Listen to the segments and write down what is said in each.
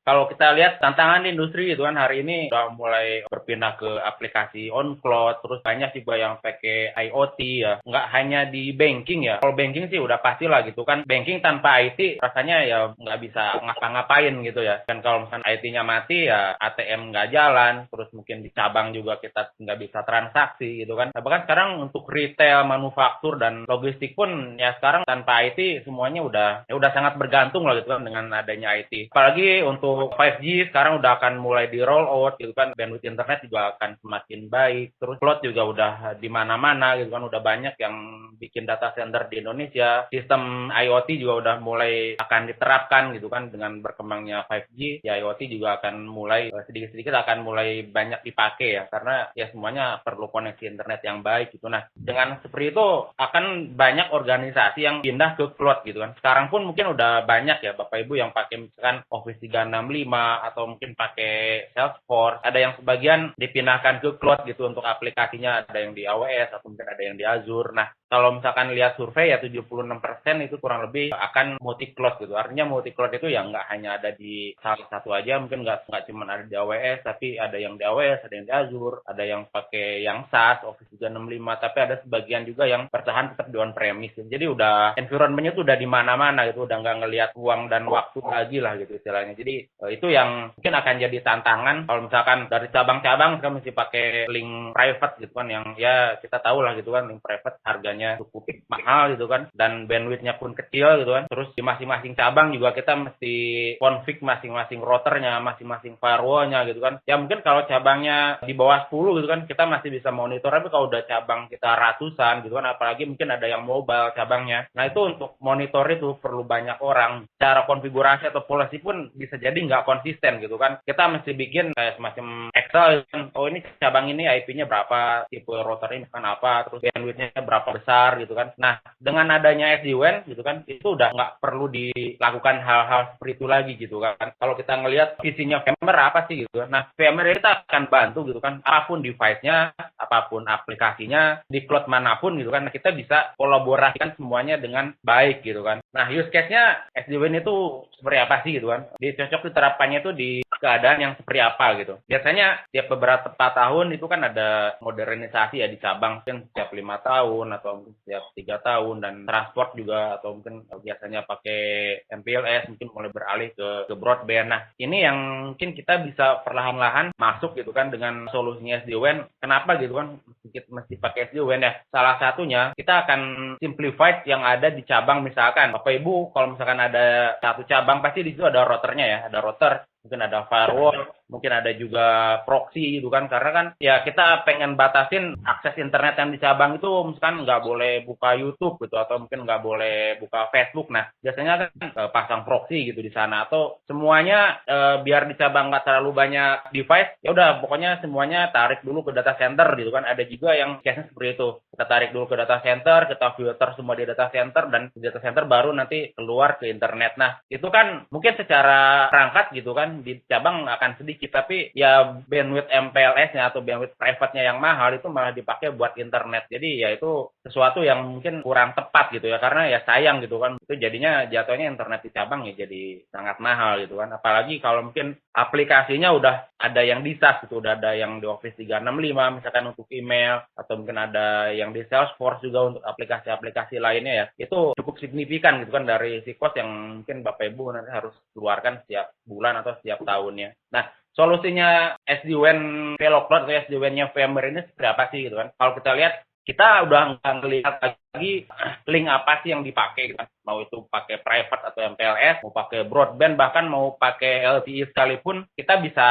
Kalau kita lihat tantangan di industri gitu kan hari ini udah mulai berpindah ke aplikasi on cloud, terus banyak juga yang pakai IoT ya. Nggak hanya di banking ya. Kalau banking sih udah pastilah gitu kan. Banking tanpa IT rasanya ya nggak bisa ngapa-ngapain gitu ya. Dan kalau misalnya IT-nya mati ya ATM nggak jalan, terus mungkin di cabang juga kita nggak bisa transaksi gitu kan. Nah, bahkan sekarang untuk retail, manufaktur dan logistik pun ya sekarang tanpa IT semuanya udah sangat bergantung lah gitu kan dengan adanya IT. Apalagi untuk 5G sekarang udah akan mulai di roll out gitu kan, bandwidth internet juga akan semakin baik, terus cloud juga udah di mana-mana gitu kan, udah banyak yang bikin data center di Indonesia, sistem IoT juga udah mulai akan diterapkan gitu kan, dengan berkembangnya 5G ya IoT juga akan mulai sedikit-sedikit akan mulai banyak dipakai ya, karena ya semuanya perlu koneksi internet yang baik gitu. Nah dengan seperti itu akan banyak organisasi yang pindah ke cloud gitu kan. Sekarang pun mungkin udah banyak ya Bapak Ibu yang pakai misalkan Office 365 atau mungkin pakai Salesforce. Ada yang sebagian dipindahkan ke cloud gitu untuk aplikasinya, ada yang di AWS atau mungkin ada yang di Azure. Nah, kalau misalkan lihat survei ya 76% itu kurang lebih akan multi cloud gitu. Artinya multi cloud itu ya nggak hanya ada di salah satu aja, mungkin nggak cuma ada di AWS, tapi ada yang di AWS, ada yang di Azure, ada yang pakai yang SaaS Office 365, tapi ada sebagian juga yang bertahan tetap di on premise. Jadi udah environment-nya tuh udah di mana-mana gitu, udah nggak ngelihat uang dan waktu lagi lah gitu istilahnya. Jadi itu yang mungkin akan jadi tantangan kalau misalkan dari cabang-cabang kan mesti pakai link private gitu kan, yang ya kita tahu lah gitu kan, link private harganya cukup mahal gitu kan, dan bandwidth-nya pun kecil gitu kan. Terus di masing-masing cabang juga kita mesti config masing-masing routernya, masing-masing firewall-nya gitu kan. Ya mungkin kalau cabangnya di bawah 10 gitu kan kita masih bisa monitor, tapi kalau udah cabang kita ratusan gitu kan, apalagi mungkin ada yang mobile cabangnya. Nah itu untuk monitor itu perlu banyak orang. Cara konfigurasi atau policy pun bisa jadi nggak konsisten gitu kan. Kita mesti bikin kayak semacam Excel kan. Oh ini cabang ini IP-nya berapa, tipe router ini kan apa, terus bandwidth-nya berapa besar gitu kan. Nah dengan adanya SD-WAN gitu kan, itu udah nggak perlu dilakukan hal-hal seperti itu lagi gitu kan. Kalau kita ngelihat visinya VMware apa sih gitu kan. Nah VMware kita akan bantu gitu kan, apapun device-nya, apapun aplikasinya, di cloud manapun gitu kan, kita bisa kolaborasikan semuanya dengan baik gitu kan. Nah use case-nya SD-WAN itu seperti apa sih gitu kan. Cocok diterapkannya itu di keadaan yang seperti apa gitu. Biasanya tiap beberapa tahun itu kan ada modernisasi ya di cabang, mungkin setiap 5 tahun atau mungkin setiap 3 tahun, dan transport juga atau mungkin biasanya pakai MPLS mungkin mulai beralih ke broadband. Nah ini yang mungkin kita bisa perlahan-lahan masuk gitu kan dengan solusinya SD-WAN. Kenapa gitu kan mesti pakai SD-WAN ya? Salah satunya kita akan simplify yang ada di cabang. Misalkan Bapak Ibu kalau misalkan ada satu cabang pasti di situ ada routernya ya, ada router, mungkin ada firewall, mungkin ada juga proxy gitu kan, karena kan ya kita pengen batasin akses internet yang di cabang itu, misalkan nggak boleh buka YouTube gitu atau mungkin nggak boleh buka Facebook. Nah biasanya kan pasang proxy gitu di sana, atau semuanya biar di cabang nggak terlalu banyak device, ya udah pokoknya semuanya tarik dulu ke data center gitu kan. Ada juga yang case-nya seperti itu, kita tarik dulu ke data center, kita filter semua di data center, dan di data center baru nanti keluar ke internet. Nah itu kan mungkin secara perangkat gitu kan di cabang akan sedikit, tapi ya bandwidth MPLS-nya atau bandwidth private-nya yang mahal itu malah dipakai buat internet. Jadi ya itu sesuatu yang mungkin kurang tepat gitu ya, karena ya sayang gitu kan, itu jadinya jatuhnya internet di cabang ya jadi sangat mahal gitu kan. Apalagi kalau mungkin aplikasinya udah ada yang di SaaS gitu, udah ada yang di Office 365 misalkan untuk email, atau mungkin ada yang di Salesforce juga untuk aplikasi-aplikasi lainnya ya, itu cukup signifikan gitu kan dari si cost yang mungkin Bapak Ibu nanti harus keluarkan setiap bulan atau setiap tahunnya. Nah solusinya SD-WAN VeloCloud atau SD-WAN-nya VMware ini seperti apa sih gitu kan. Kalau kita lihat, kita udah nggak ngelihat lagi link apa sih yang dipakai gitu kan. Mau itu pakai private atau MPLS, mau pakai broadband, bahkan mau pakai LTE sekalipun, kita bisa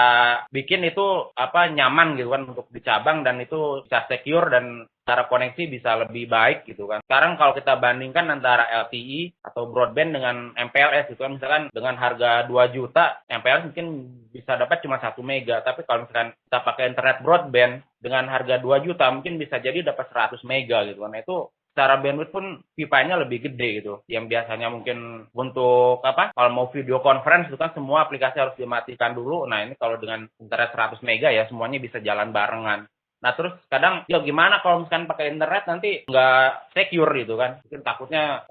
bikin itu nyaman gitu kan untuk di cabang, dan itu bisa secure dan cara koneksi bisa lebih baik gitu kan. Sekarang kalau kita bandingkan antara LTE atau broadband dengan MPLS gitu kan, misalkan dengan harga 2 juta, MPLS mungkin bisa dapat cuma 1 mega, tapi kalau misalkan kita pakai internet broadband dengan harga 2 juta mungkin bisa jadi dapat 100 mega gitu kan. Nah, itu secara bandwidth pun pipanya lebih gede gitu. Yang biasanya mungkin untuk kalau mau video conference itu kan semua aplikasi harus dimatikan dulu. Nah, ini kalau dengan internet 100 mega ya semuanya bisa jalan barengan. Nah terus kadang ya gimana kalau misalkan pakai internet nanti nggak secure gitu kan, mungkin takutnya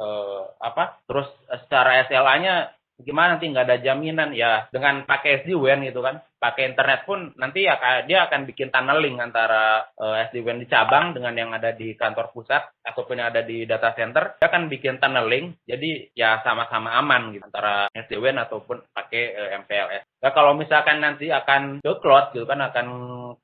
terus secara SLA-nya gimana nanti nggak ada jaminan ya dengan pakai SD-WAN gitu kan, pakai internet pun nanti dia akan bikin tunneling antara SD-WAN di cabang dengan yang ada di kantor pusat ataupun yang ada di data center. Dia akan bikin tunneling, jadi ya sama-sama aman gitu antara SD-WAN ataupun pakai MPLS. Nah, kalau misalkan nanti akan ke cloud gitu kan, akan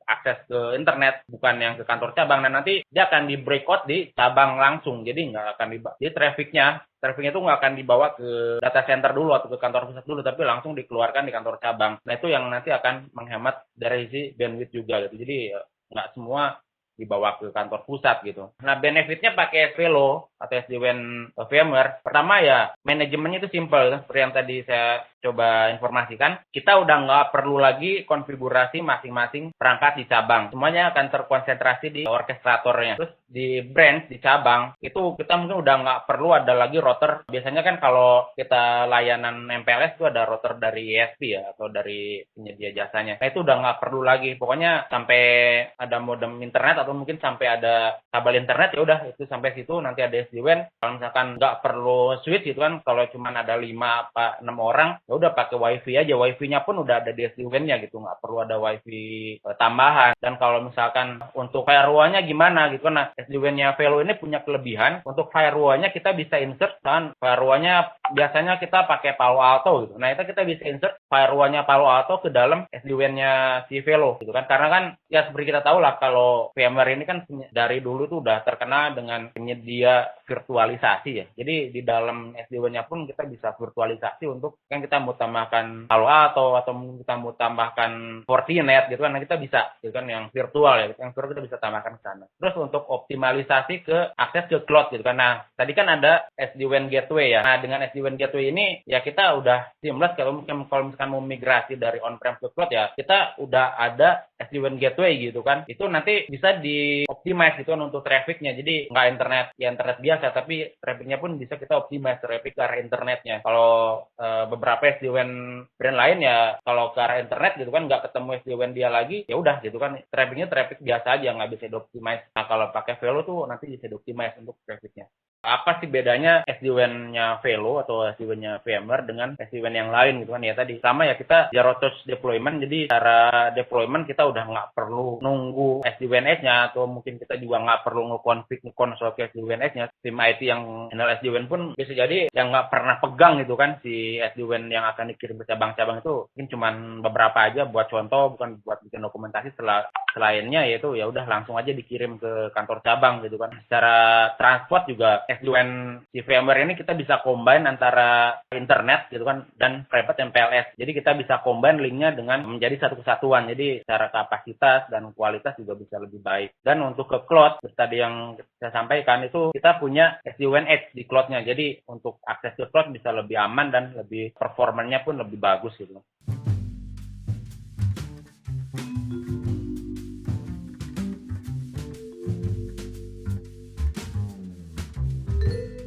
akses ke internet bukan yang ke kantor cabang, nah nanti dia akan di breakout di cabang langsung, jadi nggak akan jadi trafficnya itu nggak akan dibawa ke data center dulu atau ke kantor pusat dulu, tapi langsung dikeluarkan di kantor cabang. Nah itu yang nanti akan menghemat dari sisi bandwidth juga gitu. Jadi nggak semua dibawa ke kantor pusat gitu. Nah benefitnya pakai Velo atau SD-WAN VMware, pertama ya manajemennya itu simple, seperti yang tadi saya coba informasikan. Kita udah nggak perlu lagi konfigurasi masing-masing perangkat di cabang, semuanya akan terkonsentrasi di orkestratornya. Terus di branch di cabang itu kita mungkin udah nggak perlu ada lagi router. Biasanya kan kalau kita layanan MPLS itu ada router dari ISP ya atau dari penyedia jasanya. Nah itu udah nggak perlu lagi, pokoknya sampai ada modem internet atau mungkin sampai ada kabel internet ya udah itu sampai situ. Nanti ada SD-WAN, kalau misalkan nggak perlu switch gitu kan, kalau cuma ada 5 apa 6 orang ya udah pakai wifi aja, wifi-nya pun udah ada di SD-WAN-nya gitu, nggak perlu ada wifi tambahan. Dan kalau misalkan untuk firewall-nya gimana gitu kan, nah SD-WAN-nya Velo ini punya kelebihan, untuk firewall-nya kita bisa insert kan, firewall-nya biasanya kita pakai Palo Alto gitu, nah itu kita bisa insert firewall-nya Palo Alto ke dalam SD-WAN-nya si Velo gitu kan, karena kan ya seperti kita tahu lah kalau VMware ini kan dari dulu tuh udah terkenal dengan penyedia virtualisasi ya. Jadi di dalam SD-WAN-nya pun kita bisa virtualisasi untuk kan kita mau tambahkan Palo Alto atau kita mau tambahkan Fortinet gitu kan, nah kita bisa gitu kan yang virtual ya, yang virtual kita bisa tambahkan ke sana. Terus untuk optimalisasi ke akses ke cloud gitu kan. Nah, tadi kan ada SD-WAN gateway ya. Nah, dengan SD-WAN gateway ini ya kita udah seamless kalau misalkan mau migrasi dari on-prem ke cloud ya, kita udah ada SD-WAN gateway gitu kan. Itu nanti bisa di-optimize gitu kan untuk trafficnya. Jadi nggak internet biasa, tapi trafficnya pun bisa kita optimize traffic ke arah internetnya. Kalau beberapa SD-WAN brand lain ya kalau ke arah internet gitu kan nggak ketemu SD-WAN dia lagi, ya udah gitu kan trafficnya traffic biasa aja, nggak bisa di-optimize. Nah kalau pakai Velo tuh nanti bisa di-optimize untuk trafficnya. Apa sih bedanya SD-WAN-nya Velo atau SD-WAN-nya VMware dengan SD-WAN yang lain gitu kan ya tadi. Sama ya kita zero touch deployment, jadi cara deployment kita udah nggak perlu nunggu SD-WAN Edge-nya atau mungkin kita juga nggak perlu nge-config ke SD-WAN Edge-nya. Tim IT yang handle SD-WAN pun bisa jadi yang nggak pernah pegang gitu kan si SD-WAN yang akan dikirim ke cabang-cabang itu mungkin cuma beberapa aja buat contoh, bukan buat bikin dokumentasi. Selainnya yaitu ya udah langsung aja dikirim ke kantor cabang gitu kan. Secara transport juga SD-WAN si VMware ini kita bisa combine antara internet gitu kan dan private MPLS. Jadi kita bisa combine linknya dengan menjadi satu kesatuan. Jadi secara kapasitas dan kualitas juga bisa lebih baik. Dan untuk ke cloud, tadi yang saya sampaikan itu kita punya SD-WAN Edge di cloud-nya. Jadi untuk akses ke cloud bisa lebih aman dan lebih performanya pun lebih bagus gitu.